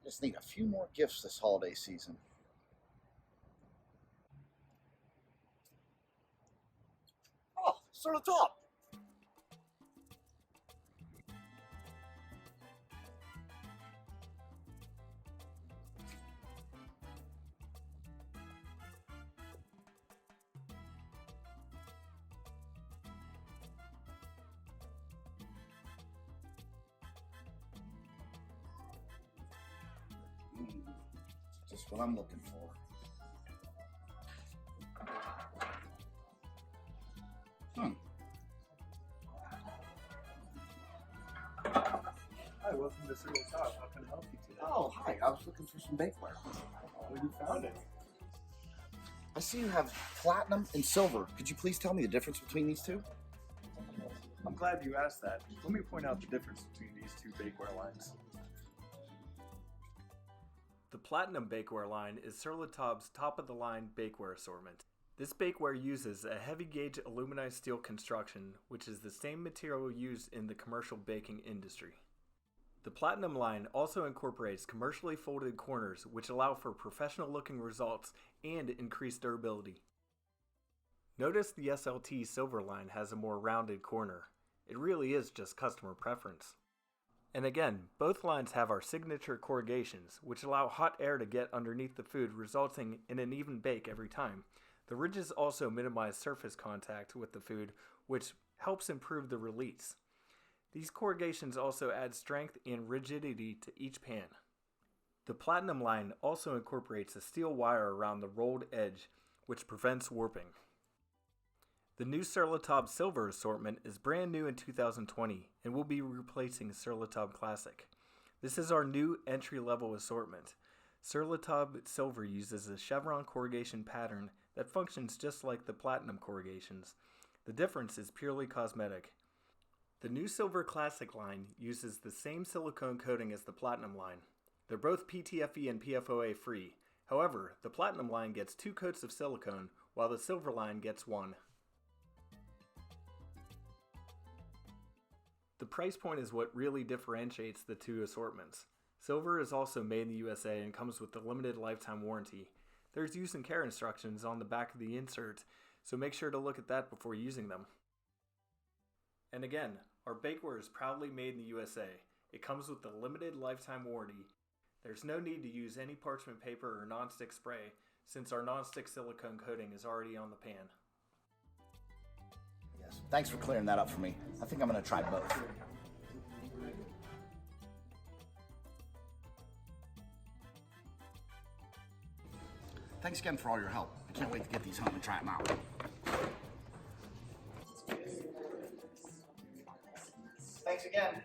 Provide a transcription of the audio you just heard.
Just need a few more gifts this holiday season. Oh, sort of top. Just what I'm looking for. Hi, welcome to Cereal Talk. How can I help you today? Oh, hi. I was looking for some bakeware. Well, you found it. I see you have platinum and silver. Could you please tell me the difference between these two? I'm glad you asked that. Let me point out the difference between these two bakeware lines. The Platinum Bakeware line is Sur La Table's top-of-the-line bakeware assortment. This bakeware uses a heavy-gauge aluminized steel construction, which is the same material used in the commercial baking industry. The Platinum line also incorporates commercially folded corners, which allow for professional-looking results and increased durability. Notice the SLT Silver line has a more rounded corner. It really is just customer preference. And again, both lines have our signature corrugations, which allow hot air to get underneath the food, resulting in an even bake every time. The ridges also minimize surface contact with the food, which helps improve the release. These corrugations also add strength and rigidity to each pan. The Platinum line also incorporates a steel wire around the rolled edge, which prevents warping. The new Sur La Table Silver assortment is brand new in 2020 and will be replacing Sur La Table Classic. This is our new entry-level assortment. Sur La Table Silver uses a chevron corrugation pattern that functions just like the Platinum corrugations. The difference is purely cosmetic. The new Silver Classic line uses the same silicone coating as the Platinum line. They're both PTFE and PFOA free. However, the Platinum line gets 2 coats of silicone, while the Silver line gets 1. The price point is what really differentiates the two assortments. Silver is also made in the USA and comes with a limited lifetime warranty. There's use and care instructions on the back of the insert, so make sure to look at that before using them. And again, our bakeware is proudly made in the USA. It comes with a limited lifetime warranty. There's no need to use any parchment paper or non-stick spray, since our non-stick silicone coating is already on the pan. Yes. Thanks for clearing that up for me. I think I'm going to try both. Thanks again for all your help. I can't wait to get these home and try them out. Thanks again.